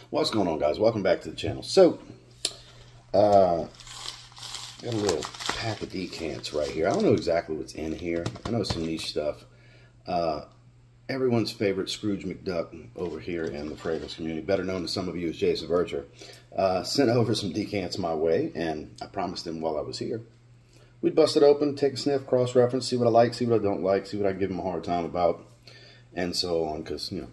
What's going on, guys? Welcome back to the channel. So, got a little pack of decants right here. I don't know exactly what's in here. I know some niche stuff. Everyone's favorite Scrooge McDuck over here in the fragrance community, better known to some of you as Jason Verger, sent over some decants my way, and I promised him while I was here we'd bust it open, take a sniff, cross-reference, see what I like, see what I don't like, see what I give him a hard time about, and so on, because, you know,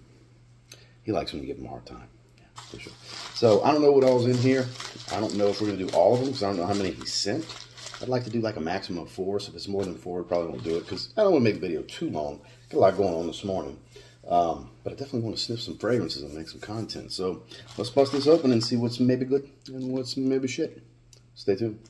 he likes when you give him a hard time. Yeah, for sure. So, I don't know what all's in here. I don't know if we're going to do all of them, because I don't know how many he sent. I'd like to do like a maximum of 4, so if it's more than 4, I probably won't do it, because I don't want to make the video too long. Got a lot going on this morning. But I definitely want to sniff some fragrances and make some content. So, let's bust this open and see what's maybe good and what's maybe shit. Stay tuned.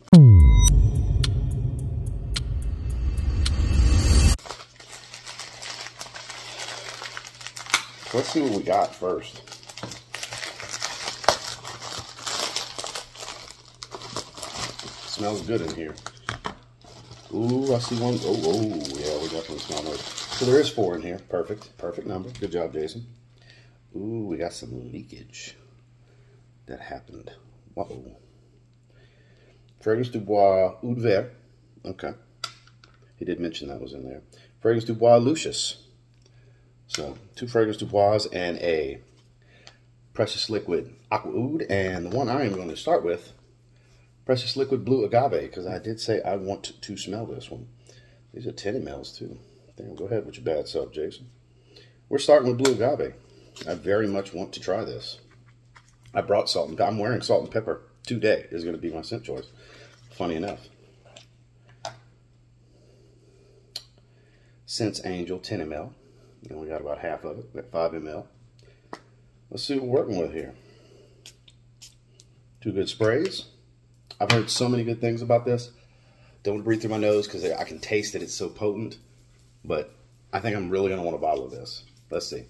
Let's see what we got first. Smells good in here. Ooh, I see one. Oh, yeah, we definitely smell those. So there is 4 in here. Perfect. Perfect number. Good job, Jason. Ooh, we got some leakage that happened. Whoa. Fragrance du Bois Vert. Okay. He did mention that was in there. Fragrance du Bois Lucius. So, 2 Fragrance du Bois and a Precious Liquid Acqua, and the one I am going to start with, Precious Liquid Blue Agave, because I did say I want to smell this one. These are 10 mLs too. Damn, go ahead with your bad self, Jason. We're starting with Blue Agave. I very much want to try this. I brought salt and I'm wearing salt and pepper today. Is going to be my scent choice. Funny enough. Scents Angel 10 ml. We only got about half of it, at 5 ml. Let's see what we're working with here. 2 good sprays. I've heard so many good things about this. Don't breathe through my nose because I can taste it. It's so potent. But I think I'm really going to want a bottle of this. Let's see.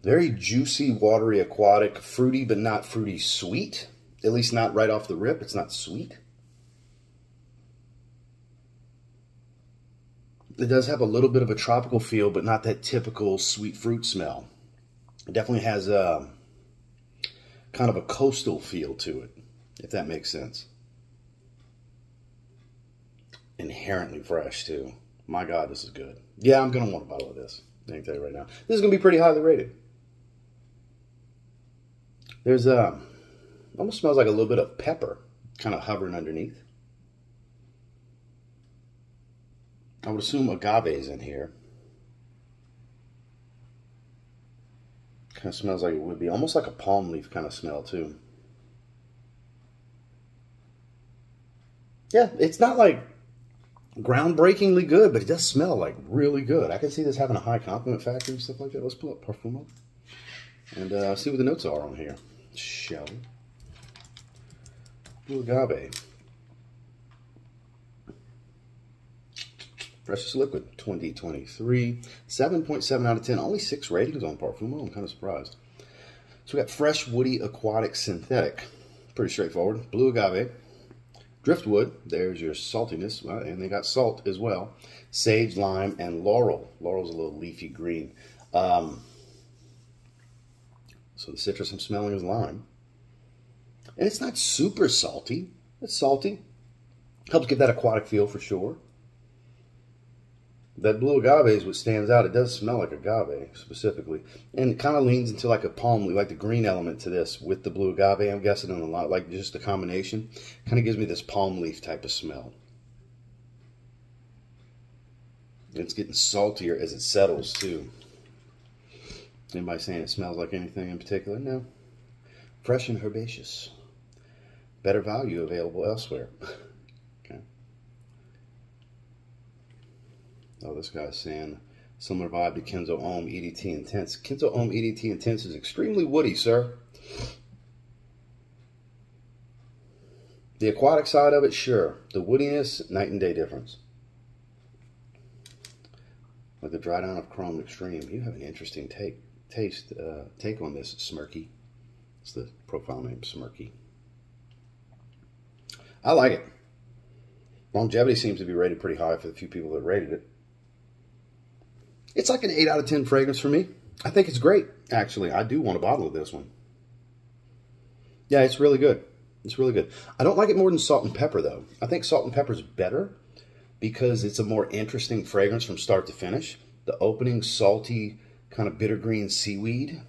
Very juicy, watery, aquatic, fruity, but not fruity sweet. At least not right off the rip. It's not sweet. It does have a little bit of a tropical feel, but not that typical sweet fruit smell. It definitely has a kind of a coastal feel to it, if that makes sense. Inherently fresh, too. My God, this is good. Yeah, I'm going to want a bottle of this. I can tell you right now. This is going to be pretty highly rated. There's almost smells like a little bit of pepper kind of hovering underneath. I would assume agave is in here. Kind of smells like it would be. Almost like a palm leaf kind of smell, too. Yeah, it's not like groundbreakingly good, but it does smell like really good. I can see this having a high compliment factor and stuff like that. Let's pull up Parfumo and see what the notes are on here. Shall we? Blue Agave. Precious Liquid 2023, 7.7 out of 10. Only 6 ratings on Parfumo. I'm kind of surprised. So we got Fresh, Woody, Aquatic, Synthetic. Pretty straightforward. Blue Agave. Driftwood. There's your saltiness. And they got salt as well. Sage, Lime, and Laurel. Laurel's a little leafy green. So the citrus I'm smelling is lime. And it's not super salty. It's salty. Helps give that aquatic feel for sure. That blue agave is what stands out. It does smell like agave, specifically. And it kind of leans into like a palm leaf, like the green element to this with the blue agave. I'm guessing in a lot, like just the combination. Kind of gives me this palm leaf type of smell. It's getting saltier as it settles, too. Anybody saying it smells like anything in particular? No. Fresh and herbaceous. Better value available elsewhere. Okay. Oh, this guy's saying similar vibe to Kenzo Ohm EDT Intense. Kenzo Ohm EDT Intense is extremely woody, sir. The aquatic side of it, sure. The woodiness, night and day difference. Like the dry down of Chrome Extreme. You have an interesting take on this, Smirky. It's the profile name, Smirky. I like it. Longevity seems to be rated pretty high for the few people that rated it. It's like an 8 out of 10 fragrance for me. I think it's great, actually. I do want a bottle of this one. Yeah, it's really good. It's really good. I don't like it more than salt and pepper, though. I think salt and pepper is better because it's a more interesting fragrance from start to finish. The opening, salty, kind of bitter green seaweed,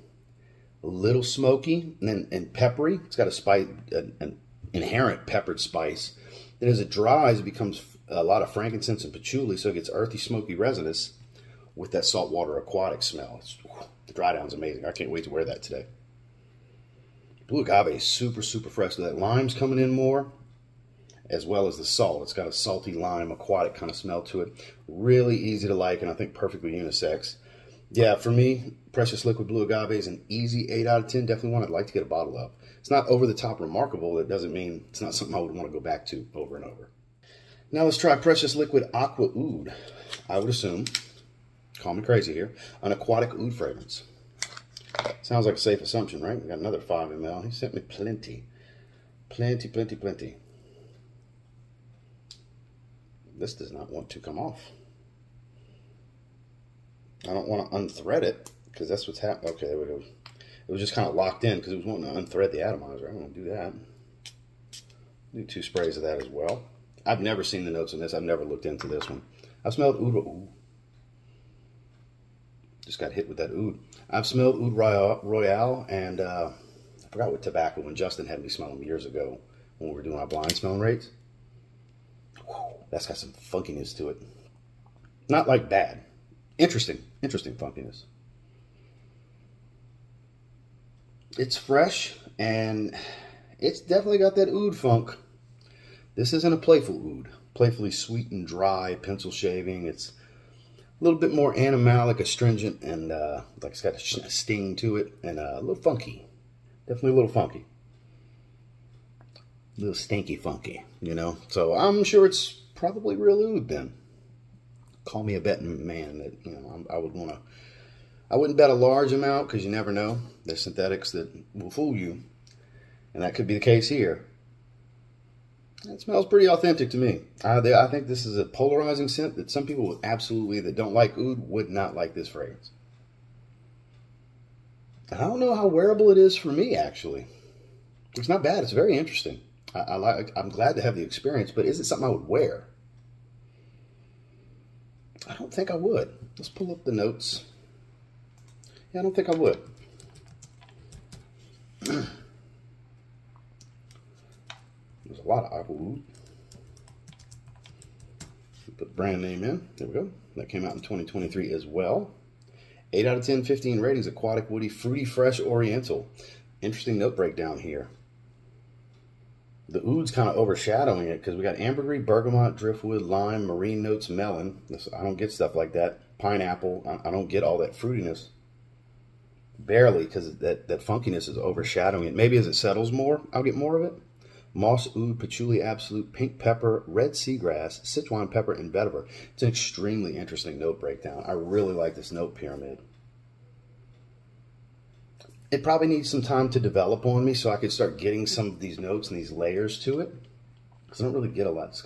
a little smoky and peppery. It's got a spice, an inherent peppered spice. Then as it dries, it becomes a lot of frankincense and patchouli, so it gets earthy, smoky resinous with that saltwater aquatic smell. The dry down's amazing. I can't wait to wear that today. Blue Agave is super, super fresh. So that lime's coming in more, as well as the salt. It's got a salty lime, aquatic kind of smell to it. Really easy to like, and I think perfectly unisex. Yeah, for me, Precious Liquid Blue Agave is an easy 8 out of 10. Definitely one I'd like to get a bottle of. It's not over the top remarkable. That doesn't mean it's not something I would want to go back to over and over. Now let's try Precious Liquid Acqua Oud. I would assume, call me crazy here, an aquatic oud fragrance. Sounds like a safe assumption, right? We got another 5 ml. He sent me plenty. Plenty, plenty, plenty. This does not want to come off. I don't want to unthread it, because that's what's happening. Okay, there we go. It was just kind of locked in, because it was wanting to unthread the atomizer. I don't want to do that. Do 2 sprays of that as well. I've never seen the notes on this. I've never looked into this one. I've smelled oud. Ooh. Just got hit with that oud. I've smelled Oud Royale, and I forgot what tobacco when Justin had me smell them years ago when we were doing our blind smelling rates. Whew, that's got some funkiness to it. Not like bad. Interesting funkiness. It's fresh, and it's definitely got that oud funk. This isn't a playful oud. Playfully sweet and dry, pencil shaving. It's a little bit more animalic, astringent, and like it's got a sting to it, and a little funky. Definitely a little funky. A little stinky funky, you know? So I'm sure it's probably real oud then. Call me a betting man that, you know, I wouldn't bet a large amount because you never know. There's synthetics that will fool you, and that could be the case here. It smells pretty authentic to me. I think this is a polarizing scent that some people would absolutely, that don't like oud, would not like this fragrance. And I don't know how wearable it is for me, actually. It's not bad. It's very interesting. I'm glad to have the experience, but is it something I would wear? I don't think I would. Let's pull up the notes. Yeah, I don't think I would. There's a lot of Acqua Oud. Put brand name in. There we go. That came out in 2023 as well. 8 out of 10, 15 ratings. Aquatic, woody, fruity, fresh, oriental. Interesting note breakdown here. The oud's kind of overshadowing it because we got ambergris, bergamot, driftwood, lime, marine notes, melon. I don't get stuff like that. Pineapple. I don't get all that fruitiness. Barely, because that funkiness is overshadowing it. Maybe as it settles more, I'll get more of it. Moss oud, patchouli absolute, pink pepper, red seagrass, Sichuan pepper, and vetiver. It's an extremely interesting note breakdown. I really like this note pyramid. It probably needs some time to develop on me so I could start getting some of these notes and these layers to it. Because I don't really get a lot.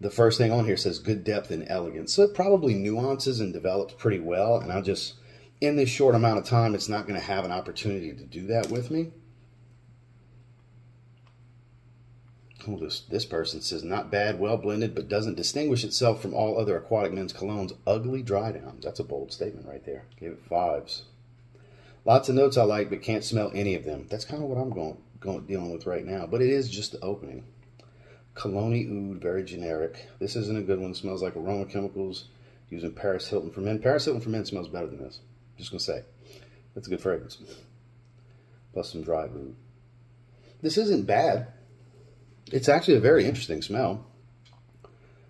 The first thing on here says good depth and elegance. So it probably nuances and develops pretty well. And I just, in this short amount of time, it's not going to have an opportunity to do that with me. Oh, this person says, not bad, well blended, but doesn't distinguish itself from all other Aquatic men's colognes. Ugly dry downs. That's a bold statement right there. Gave it 5s. Lots of notes I like, but can't smell any of them. That's kind of what I'm dealing with right now. But it is just the opening. Cologne Oud, very generic. This isn't a good one. It smells like aroma chemicals using Paris Hilton for Men. Paris Hilton for Men smells better than this. Just gonna say, that's a good fragrance. Plus some dry oud. This isn't bad. It's actually a very interesting smell.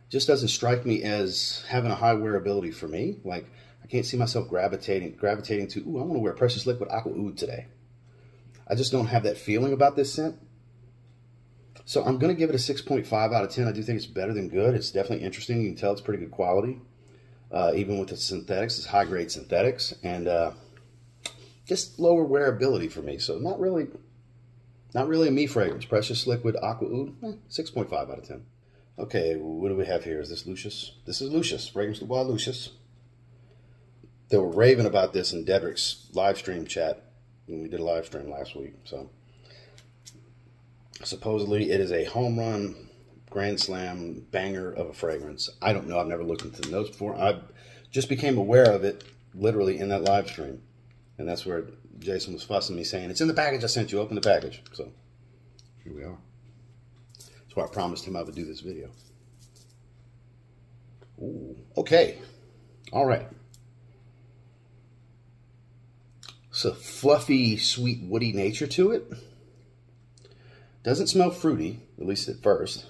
Just doesn't strike me as having a high wearability for me. Like, I can't see myself gravitating to, ooh, I want to wear Precious Liquid Acqua Oud today. I just don't have that feeling about this scent. So I'm going to give it a 6.5 out of 10. I do think it's better than good. It's definitely interesting. You can tell it's pretty good quality. Even with the synthetics, it's high-grade synthetics. And just lower wearability for me. So not really a me fragrance. Precious Liquid Acqua Oud, 6.5 out of 10. Okay, what do we have here? Is this Lucius? This is Lucius. Fragrance du Bois Lucius. They were raving about this in Dedrick's live stream chat when we did a live stream last week. So supposedly it is a home run, grand slam, banger of a fragrance. I don't know. I've never looked into the notes before. I just became aware of it literally in that live stream. And that's where Jason was fussing me saying, it's in the package I sent you. Open the package. So here we are. That's why I promised him I would do this video. Ooh, okay. All right. It's a fluffy, sweet, woody nature to it. Doesn't smell fruity, at least at first.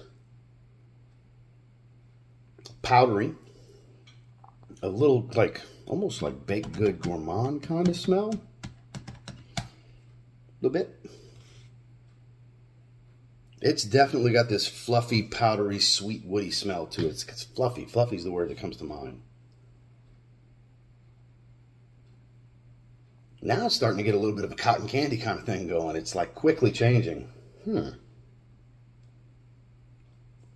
Powdery. A little, like, almost like baked good gourmand kind of smell. A little bit. It's definitely got this fluffy, powdery, sweet, woody smell to it. It's fluffy. Fluffy is the word that comes to mind. Now it's starting to get a little bit of a cotton candy kind of thing going. It's like quickly changing.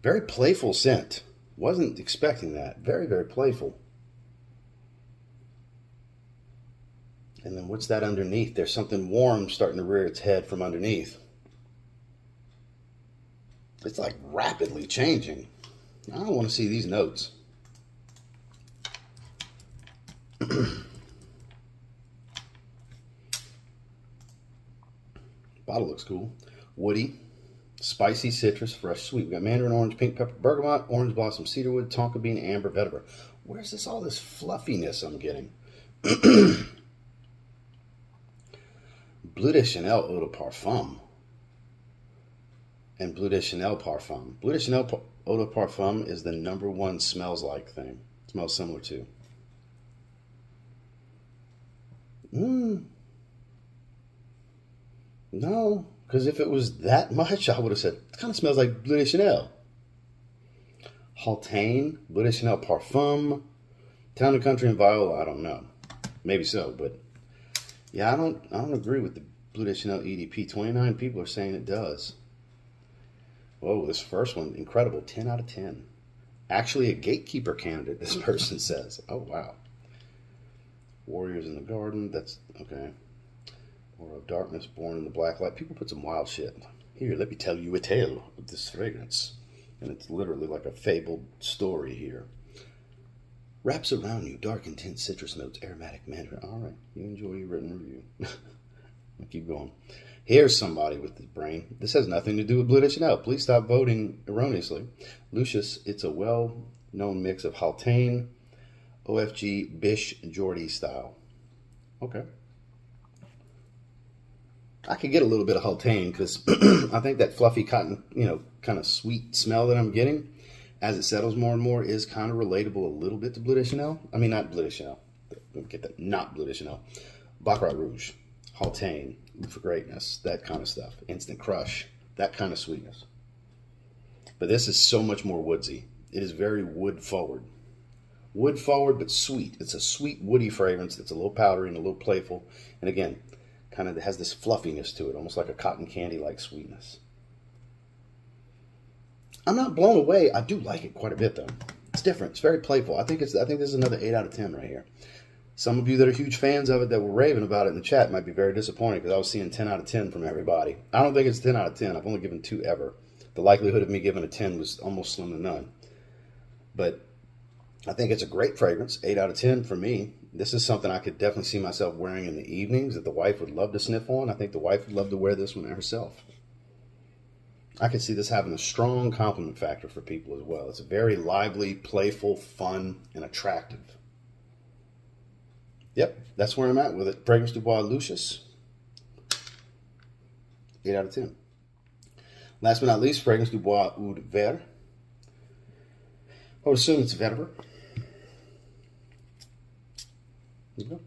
Very playful scent. Wasn't expecting that. Very, very playful. And then what's that underneath? There's something warm starting to rear its head from underneath. It's like rapidly changing. I don't want to see these notes. Bottle looks cool. Woody, spicy, citrus, fresh, sweet. We got mandarin orange, pink pepper, bergamot, orange blossom, cedarwood, tonka bean, amber, vetiver. Where's this all this fluffiness I'm getting? Bleu de Chanel Eau de Parfum and Bleu de Chanel Parfum. Bleu de Chanel Eau de Parfum is the #1 smells like thing. It smells similar to. No, because if it was that much, I would have said, it kind of smells like Bleu de Chanel. Haltane, Bleu de Chanel Parfum, Town and Country and Viola, I don't know. Maybe so, but yeah, I don't agree with the Bleu de Chanel EDP. 29 people are saying it does. Whoa, this first one, incredible, 10 out of 10. Actually a gatekeeper candidate, this person says. Oh, wow. Warriors in the Garden, that's, okay. Or of Darkness, Born in the Black Light. People put some wild shit. Here, let me tell you a tale of this fragrance. And it's literally like a fabled story here. Wraps around you, dark, intense citrus notes, aromatic mandarin. All right, you enjoy your written review. I'll keep going. Here's somebody with the brain. This has nothing to do with Bleu de Chanel. Please stop voting erroneously. Lucius, it's a well-known mix of Haltane, OFG, Bish, Geordie style. Okay. I could get a little bit of Haltane because I think that fluffy cotton, kind of sweet smell that I'm getting as it settles more and more is kind of relatable a little bit to Bleu de Chanel. I mean, not Bleu de Chanel. Let me get that. Not Bleu de Chanel. Baccarat Rouge, Haltane, for Greatness, that kind of stuff. Instant Crush, that kind of sweetness. But this is so much more woodsy. It is very wood forward. Wood forward, but sweet. It's a sweet, woody fragrance that's a little powdery and a little playful. And again, kind of has this fluffiness to it, almost like a cotton candy-like sweetness. I'm not blown away. I do like it quite a bit, though. It's different. It's very playful. I think this is another 8 out of 10 right here. Some of you that are huge fans of it that were raving about it in the chat might be very disappointed because I was seeing 10 out of 10 from everybody. I don't think it's 10 out of 10. I've only given 2 ever. The likelihood of me giving a 10 was almost slim to none. But I think it's a great fragrance. 8 out of 10 for me. This is something I could definitely see myself wearing in the evenings that the wife would love to sniff on. I think the wife would love to wear this one herself. I could see this having a strong compliment factor for people as well. It's very lively, playful, fun, and attractive. Yep, that's where I'm at with it. Fragrance du Bois Lucius. 8 out of 10. Last but not least, Fragrance du Bois Oud Vert. I would assume it's vetiver. There you go.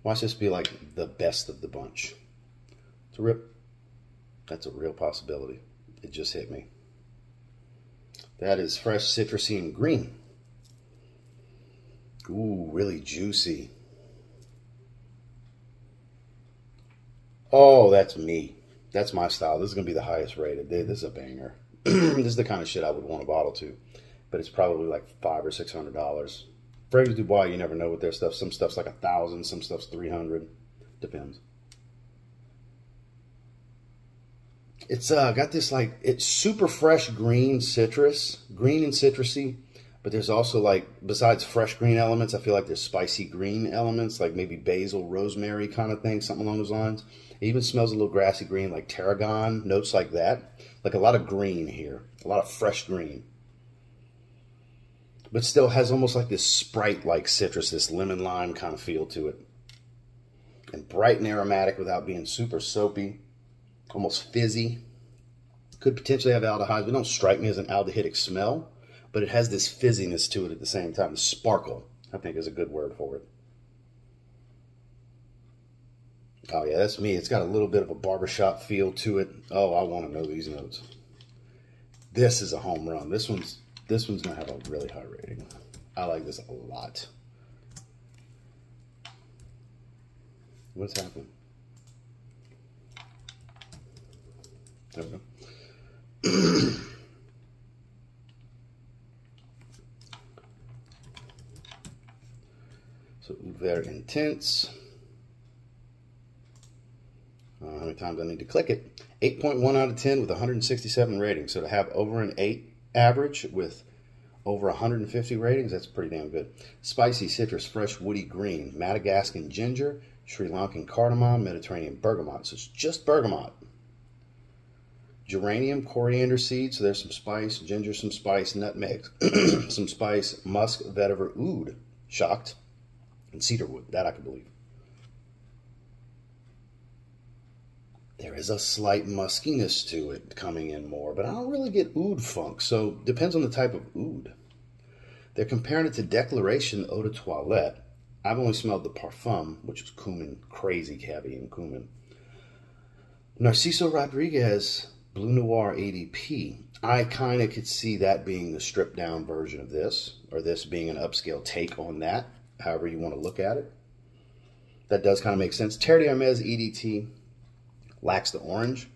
Watch this be like the best of the bunch. It's a rip. That's a real possibility. It just hit me. That is fresh, citrusy, and green. Ooh, really juicy. Oh, that's me. That's my style. This is going to be the highest rated. This is a banger. This is the kind of shit I would want a bottle to. But it's probably like $500 or $600. Fragrance du Bois, you never know with their stuff. Some stuff's like 1,000, some stuff's 300. Depends. It's got this like, it's super fresh green citrus, green and citrusy, but there's also like, besides fresh green elements, I feel like there's spicy green elements, like maybe basil, rosemary kind of thing, something along those lines. It even smells a little grassy green, like tarragon, notes like that. Like a lot of green here, a lot of fresh green. But still has almost like this Sprite-like citrus, this lemon lime kind of feel to it. And bright and aromatic without being super soapy. Almost fizzy. Could potentially have aldehydes, but don't strike me as an aldehydic smell. But it has this fizziness to it at the same time. The sparkle, I think, is a good word for it. Oh yeah, that's me. It's got a little bit of a barbershop feel to it. Oh, I want to know these notes. This is a home run. This one's gonna have a really high rating. I like this a lot. What's happening? There we go. So Vert Intense. How many times I need to click it? 8.1 out of 10 with 167 ratings. So to have over an 8 average with over 150 ratings, that's pretty damn good. Spicy citrus, fresh woody green, Madagascan ginger, Sri Lankan cardamom, Mediterranean bergamot. So it's just bergamot. Geranium, coriander seeds, so there's some spice, ginger, some spice, nutmeg, some spice, musk, vetiver, oud, shocked, and cedarwood. That I can believe. There is a slight muskiness to it coming in more, but I don't really get oud funk, so depends on the type of oud. They're comparing it to Declaration Eau de Toilette. I've only smelled the Parfum, which is cumin, crazy heavy in cumin. Narciso Rodriguez Blue Noir ADP. I kind of could see that being the stripped down version of this, or this being an upscale take on that, however you want to look at it. That does kind of make sense. Terre d'Hermes EDT lacks the orange,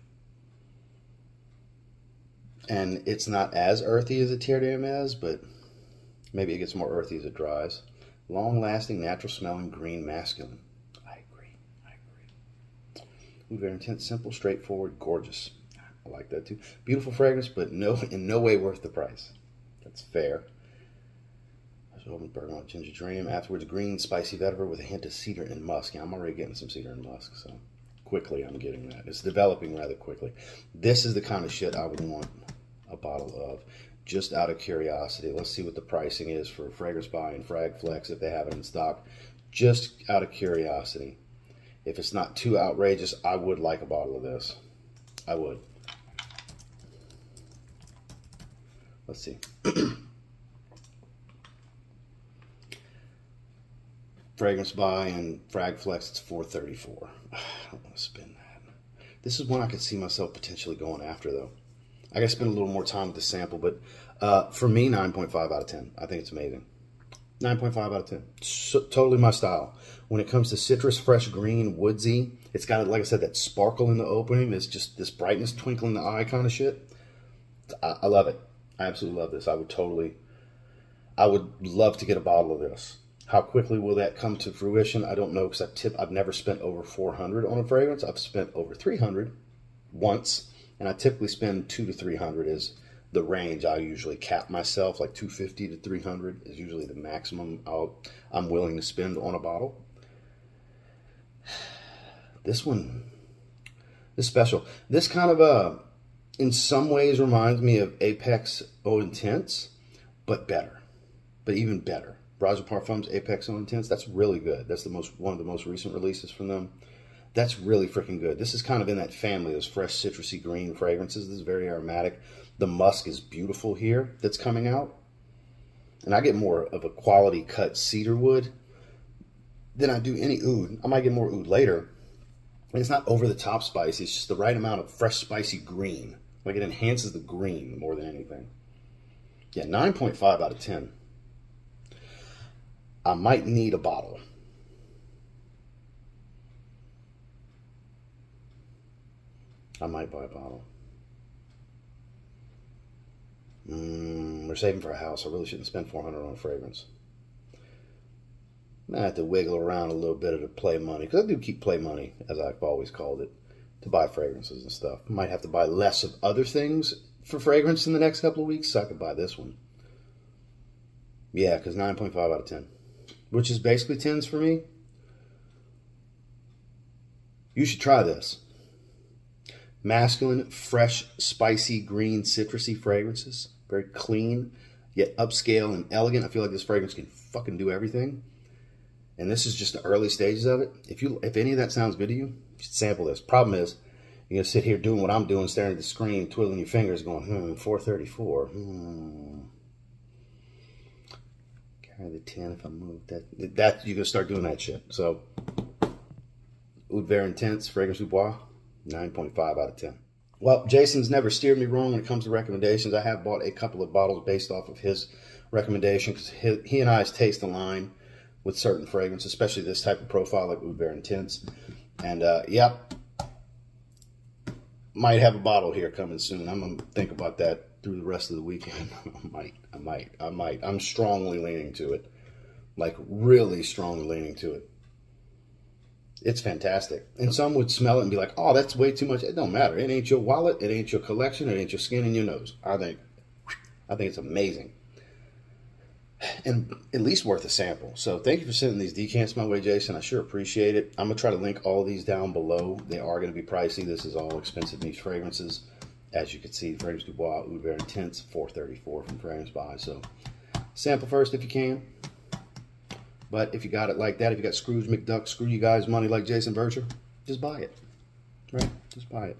and it's not as earthy as a Terre d'Hermes, but maybe it gets more earthy as it dries. Long-lasting, natural-smelling, green, masculine. I agree. Very intense, simple, straightforward, gorgeous. I like that too. Beautiful fragrance, but in no way worth the price. That's fair. Bergamot, ginger, geranium. Afterwards, green, spicy vetiver with a hint of cedar and musk. Yeah, I'm already getting some cedar and musk, so quickly I'm getting that. It's developing rather quickly. This is the kind of shit I would want a bottle of, just out of curiosity. Let's see what the pricing is for Fragrance Buy and Frag Flex if they have it in stock. Just out of curiosity. If it's not too outrageous, I would like a bottle of this. I would. Let's see. Fragrance Buy and Frag Flex, it's $4.34. I don't want to spend that. This is one I could see myself potentially going after, though. I got to spend a little more time with the sample, but for me, 9.5 out of 10. I think it's amazing. 9.5 out of 10. So, totally my style. When it comes to citrus, fresh, green, woodsy, it's got, like I said, that sparkle in the opening. It's just this brightness, twinkle in the eye kind of shit. I love it. I absolutely love this. I would love to get a bottle of this. How quickly will that come to fruition? I don't know, because I've never spent over $400 on a fragrance. I've spent over $300 once, and I typically spend $200 to $300 is the range I usually cap myself. Like $250 to $300 is usually the maximum I'm willing to spend on a bottle. This one is special. This kind of in some ways reminds me of Apex Eau Intense, but better, but even better. Brazo Parfums Apex Eau Intense, that's really good. That's one of the most recent releases from them. That's really freaking good. This is kind of in that family, those fresh citrusy green fragrances. This is very aromatic. The musk is beautiful here that's coming out. And I get more of a quality cut cedar wood than I do any oud. I might get more oud later. And it's not over the top spicy. It's just the right amount of fresh spicy green. Like it enhances the green more than anything. Yeah, 9.5 out of 10. I might need a bottle. I might buy a bottle. We're saving for a house. I really shouldn't spend $400 on a fragrance. I have to wiggle around a little bit to play money, because I do keep play money, as I've always called it, to buy fragrances and stuff. I might have to buy less of other things for fragrance in the next couple of weeks, so I could buy this one. Yeah, because 9.5 out of 10, which is basically 10s for me. You should try this. Masculine, fresh, spicy, green, citrusy fragrances. Very clean, yet upscale and elegant. I feel like this fragrance can fucking do everything. And this is just the early stages of it. If any of that sounds good to you, you should sample this. Problem is, you're going to sit here doing what I'm doing, staring at the screen, twiddling your fingers, going, 434. Carry the 10 if I move that. You're going to start doing that shit. So, Vert Intense, Fragrance du Bois, 9.5 out of 10. Well, Jason's never steered me wrong when it comes to recommendations. I have bought a couple of bottles based off of his recommendation, because he and I's taste align with certain fragrances, especially this type of profile like Vert Intense. And yep, might have a bottle here coming soon. I'm gonna think about that through the rest of the weekend. I might. I'm strongly leaning to it, like really strongly leaning to it. It's fantastic. And some would smell it and be like, oh, that's way too much. It don't matter. It ain't your wallet. It ain't your collection. It ain't your skin and your nose. I think it's amazing. And at least worth a sample. So thank you for sending these decants my way, Jason. I sure appreciate it. I'm going to try to link all these down below. They are going to be pricey. This is all expensive niche fragrances. As you can see, Fragrance du Bois, Vert Intense, $4.34 from Fragrance Buy. So sample first if you can. But if you got it like that, if you got Scrooge McDuck, screw you guys money like Jason Vercher, just buy it. Right? Just buy it.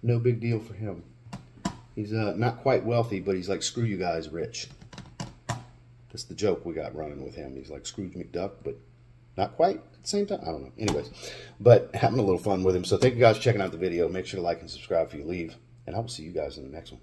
No big deal for him. He's not quite wealthy, but he's like, screw you guys rich. That's the joke we got running with him. He's like Scrooge McDuck, but not quite at the same time. I don't know. Anyways, but having a little fun with him. So thank you guys for checking out the video. Make sure to like and subscribe if you leave. And I will see you guys in the next one.